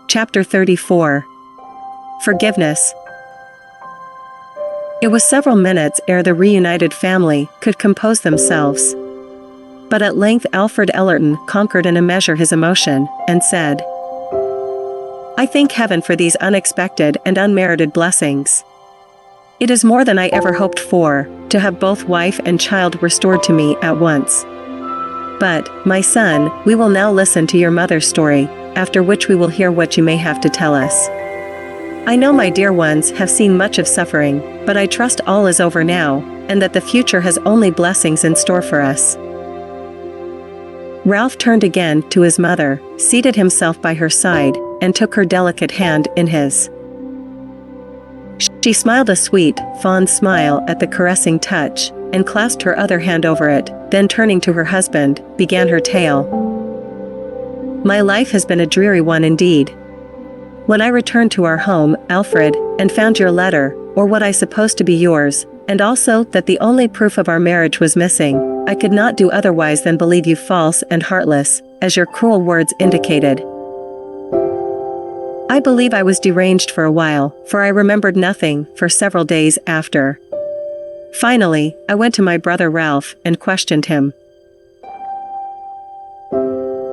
Chapter 34. Forgiveness. It was several minutes ere the reunited family could compose themselves. But at length Alfred Ellerton conquered in a measure his emotion, and said, "I thank heaven for these unexpected and unmerited blessings. It is more than I ever hoped for, to have both wife and child restored to me at once. But, my son, we will now listen to your mother's story, after which we will hear what you may have to tell us. I know my dear ones have seen much of suffering, but I trust all is over now, and that the future has only blessings in store for us." Ralph turned again to his mother, seated himself by her side, and took her delicate hand in his. She smiled a sweet, fond smile at the caressing touch, and clasped her other hand over it, then turning to her husband, began her tale. "My life has been a dreary one indeed. When I returned to our home, Alfred, and found your letter, or what I supposed to be yours, and also that the only proof of our marriage was missing, I could not do otherwise than believe you false and heartless, as your cruel words indicated. I believe I was deranged for a while, for I remembered nothing for several days after. Finally, I went to my brother Ralph and questioned him.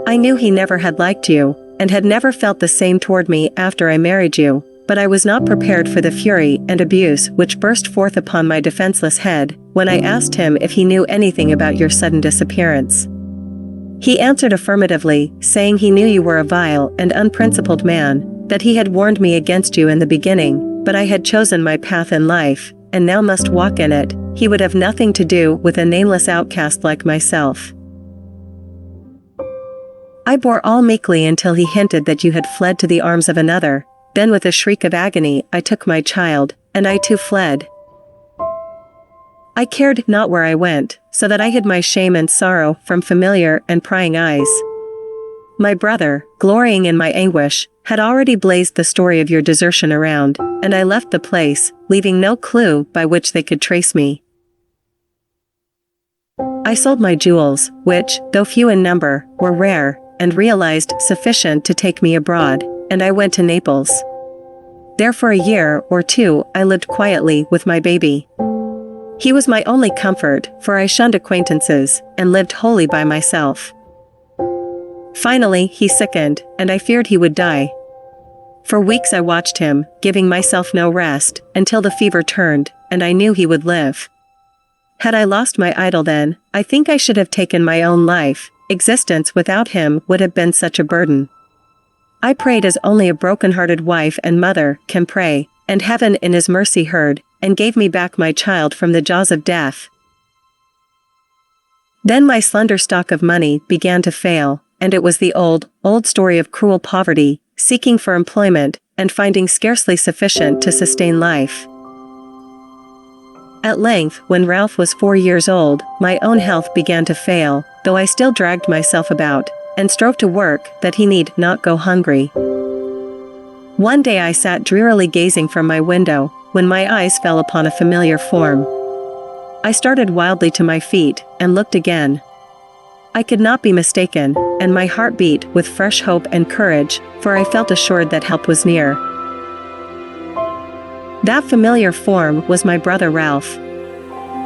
I knew he never had liked you, and had never felt the same toward me after I married you, but I was not prepared for the fury and abuse which burst forth upon my defenseless head, when I asked him if he knew anything about your sudden disappearance. He answered affirmatively, saying he knew you were a vile and unprincipled man, that he had warned me against you in the beginning, but I had chosen my path in life, and now must walk in it. He would have nothing to do with a nameless outcast like myself. I bore all meekly until he hinted that you had fled to the arms of another. Then with a shriek of agony I took my child, and I too fled. I cared not where I went, so that I hid my shame and sorrow from familiar and prying eyes. My brother, glorying in my anguish, had already blazed the story of your desertion around, and I left the place, leaving no clue by which they could trace me. I sold my jewels, which, though few in number, were rare, and realized sufficient to take me abroad, and I went to Naples. There for a year or two I lived quietly with my baby. He was my only comfort, for I shunned acquaintances, and lived wholly by myself. Finally he sickened, and I feared he would die. For weeks I watched him, giving myself no rest, until the fever turned, and I knew he would live. Had I lost my idol then, I think I should have taken my own life. Existence without him would have been such a burden. I prayed as only a broken-hearted wife and mother can pray, and heaven in his mercy heard, and gave me back my child from the jaws of death. Then my slender stock of money began to fail, and it was the old story of cruel poverty, seeking for employment, and finding scarcely sufficient to sustain life. At length, when Ralph was 4 years old, my own health began to fail, though I still dragged myself about, and strove to work, that he need not go hungry. One day I sat drearily gazing from my window, when my eyes fell upon a familiar form. I started wildly to my feet, and looked again. I could not be mistaken, and my heart beat with fresh hope and courage, for I felt assured that help was near. That familiar form was my brother Ralph.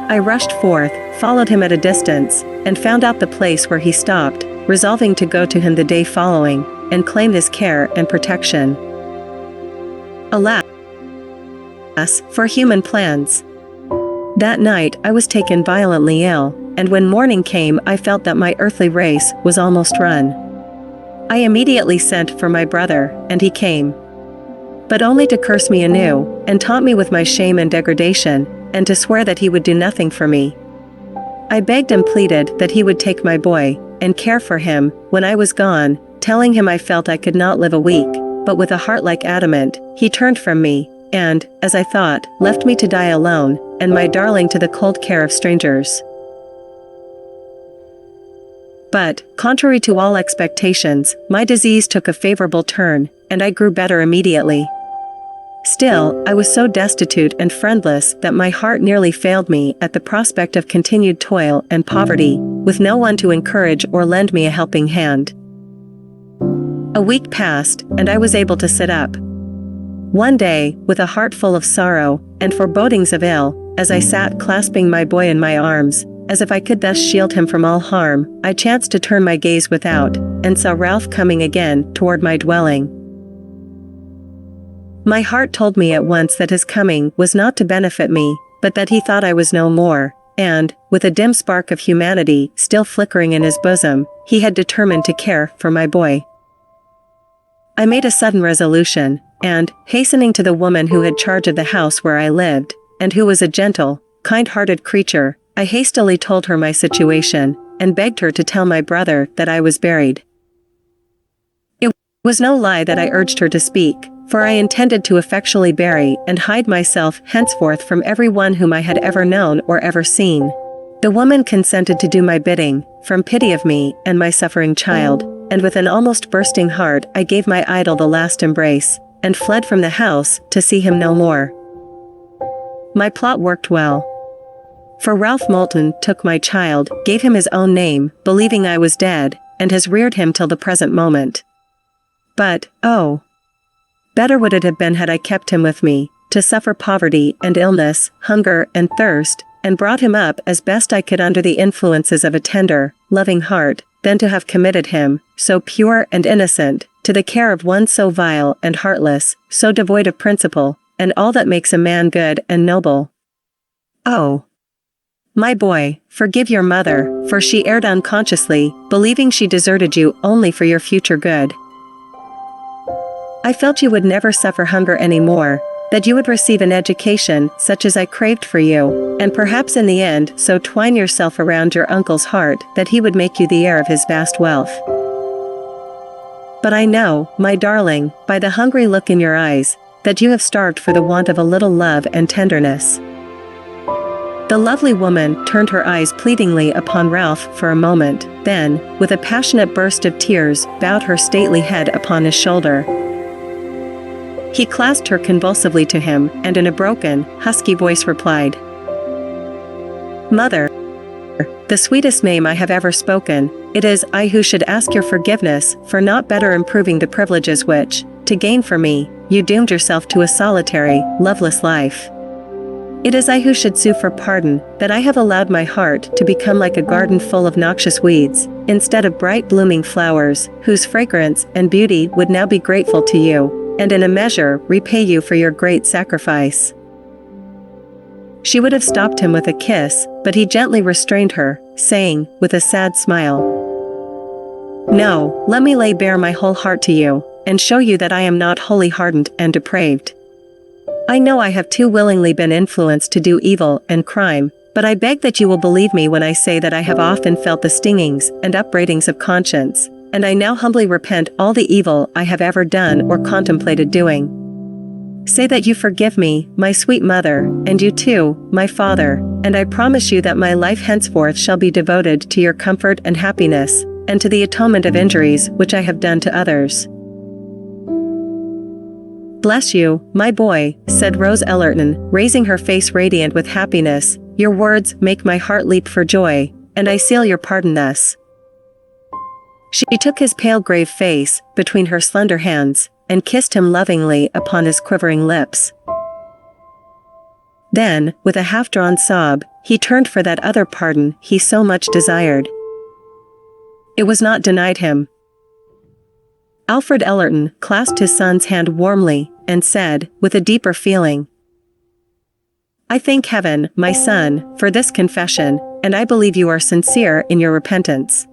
I rushed forth, followed him at a distance, and found out the place where he stopped, resolving to go to him the day following, and claim his care and protection. Alas, for human plans! That night I was taken violently ill, and when morning came I felt that my earthly race was almost run. I immediately sent for my brother, and he came. But only to curse me anew, and taunt me with my shame and degradation, and to swear that he would do nothing for me. I begged and pleaded that he would take my boy, and care for him, when I was gone, telling him I felt I could not live a week, but with a heart like adamant, he turned from me, and, as I thought, left me to die alone, and my darling to the cold care of strangers. But, contrary to all expectations, my disease took a favorable turn, and I grew better immediately. Still, I was so destitute and friendless that my heart nearly failed me at the prospect of continued toil and poverty, with no one to encourage or lend me a helping hand. A week passed, and I was able to sit up. One day, with a heart full of sorrow, and forebodings of ill, as I sat clasping my boy in my arms, as if I could thus shield him from all harm, I chanced to turn my gaze without, and saw Ralph coming again, toward my dwelling. My heart told me at once that his coming was not to benefit me, but that he thought I was no more, and, with a dim spark of humanity still flickering in his bosom, he had determined to care for my boy. I made a sudden resolution, and, hastening to the woman who had charge of the house where I lived, and who was a gentle, kind-hearted creature, I hastily told her my situation, and begged her to tell my brother that I was buried. It was no lie that I urged her to speak, for I intended to effectually bury and hide myself henceforth from every one whom I had ever known or ever seen. The woman consented to do my bidding, from pity of me and my suffering child, and with an almost bursting heart I gave my idol the last embrace, and fled from the house to see him no more. My plot worked well. For Ralph Moulton took my child, gave him his own name, believing I was dead, and has reared him till the present moment. But, oh! Better would it have been had I kept him with me, to suffer poverty and illness, hunger and thirst, and brought him up as best I could under the influences of a tender, loving heart, than to have committed him, so pure and innocent, to the care of one so vile and heartless, so devoid of principle, and all that makes a man good and noble. Oh! My boy, forgive your mother, for she erred unconsciously, believing she deserted you only for your future good. I felt you would never suffer hunger any more, that you would receive an education such as I craved for you, and perhaps in the end so twine yourself around your uncle's heart that he would make you the heir of his vast wealth. But I know, my darling, by the hungry look in your eyes, that you have starved for the want of a little love and tenderness. The lovely woman turned her eyes pleadingly upon Ralph for a moment, then, with a passionate burst of tears, bowed her stately head upon his shoulder. He clasped her convulsively to him, and in a broken, husky voice replied, "Mother, the sweetest name I have ever spoken, it is I who should ask your forgiveness for not better improving the privileges which, to gain for me, you doomed yourself to a solitary, loveless life. It is I who should sue for pardon, that I have allowed my heart to become like a garden full of noxious weeds, instead of bright blooming flowers, whose fragrance and beauty would now be grateful to you, and in a measure repay you for your great sacrifice." She would have stopped him with a kiss, but he gently restrained her, saying, with a sad smile, "No, let me lay bare my whole heart to you, and show you that I am not wholly hardened and depraved. I know I have too willingly been influenced to do evil and crime, but I beg that you will believe me when I say that I have often felt the stingings and upbraidings of conscience, and I now humbly repent all the evil I have ever done or contemplated doing. Say that you forgive me, my sweet mother, and you too, my father, and I promise you that my life henceforth shall be devoted to your comfort and happiness, and to the atonement of injuries which I have done to others." "Bless you, my boy," said Rose Ellerton, raising her face radiant with happiness, "your words make my heart leap for joy, and I seal your pardon thus." She took his pale grave face between her slender hands, and kissed him lovingly upon his quivering lips. Then, with a half-drawn sob, he turned for that other pardon he so much desired. It was not denied him. Alfred Ellerton clasped his son's hand warmly, and said, with a deeper feeling, "I thank heaven, my son, for this confession, and I believe you are sincere in your repentance.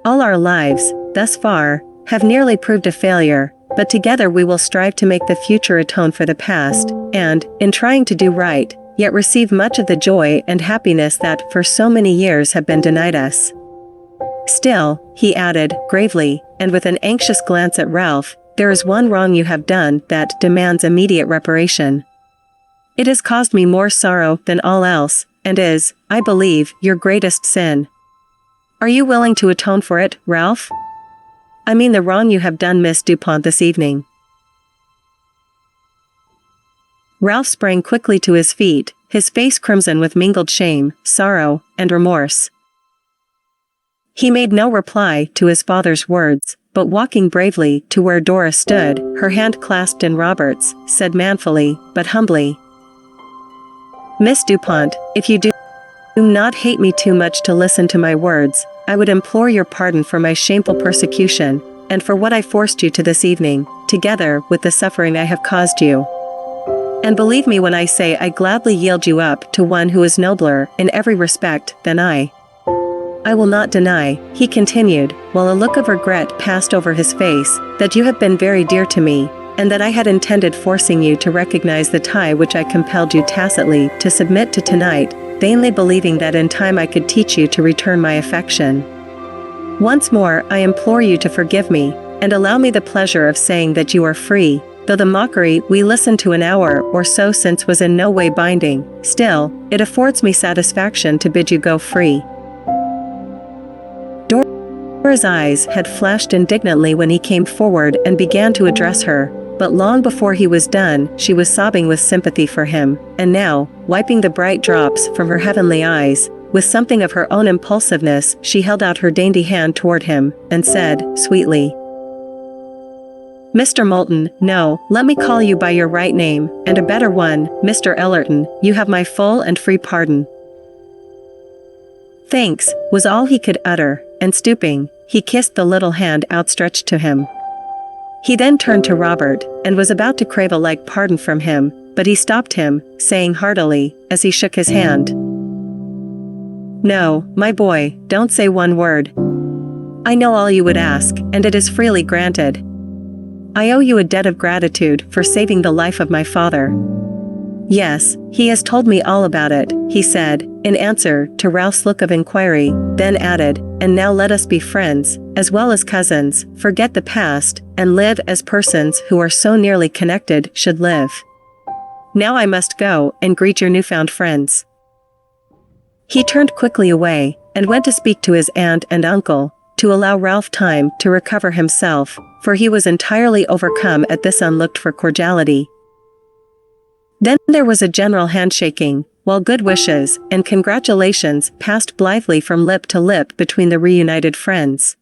All our lives, thus far, have nearly proved a failure, but together we will strive to make the future atone for the past, and, in trying to do right, yet receive much of the joy and happiness that for so many years have been denied us. Still," he added, gravely, and with an anxious glance at Ralph, "there is one wrong you have done that demands immediate reparation. It has caused me more sorrow than all else, and is, I believe, your greatest sin. Are you willing to atone for it, Ralph? I mean the wrong you have done Miss Dupont this evening." Ralph sprang quickly to his feet, his face crimson with mingled shame, sorrow, and remorse. He made no reply to his father's words, but walking bravely to where Dora stood, her hand clasped in Robert's, said manfully, but humbly, "Miss Dupont, if you do not hate me too much to listen to my words, I would implore your pardon for my shameful persecution, and for what I forced you to this evening, together with the suffering I have caused you. And believe me when I say I gladly yield you up to one who is nobler, in every respect, than I. I will not deny," he continued, while a look of regret passed over his face, "that you have been very dear to me, and that I had intended forcing you to recognize the tie which I compelled you tacitly to submit to tonight, vainly believing that in time I could teach you to return my affection. Once more I implore you to forgive me, and allow me the pleasure of saying that you are free. Though the mockery we listened to an hour or so since was in no way binding, still, it affords me satisfaction to bid you go free." Dora's eyes had flashed indignantly when he came forward and began to address her, but long before he was done, she was sobbing with sympathy for him, and now, wiping the bright drops from her heavenly eyes, with something of her own impulsiveness, she held out her dainty hand toward him, and said, sweetly, "Mr. Moulton, no, let me call you by your right name, and a better one, Mr. Ellerton, you have my full and free pardon." "Thanks," was all he could utter, and stooping, he kissed the little hand outstretched to him. He then turned to Robert, and was about to crave a like pardon from him, but he stopped him, saying heartily, as he shook his hand, "No, my boy, don't say one word. I know all you would ask, and it is freely granted. I owe you a debt of gratitude for saving the life of my father." "Yes, he has told me all about it," he said, in answer to Ralph's look of inquiry, then added, "And now let us be friends, as well as cousins, forget the past, and live as persons who are so nearly connected should live. Now I must go and greet your newfound friends." He turned quickly away, and went to speak to his aunt and uncle, to allow Ralph time to recover himself, for he was entirely overcome at this unlooked-for cordiality. Then there was a general handshaking, while good wishes and congratulations passed blithely from lip to lip between the reunited friends.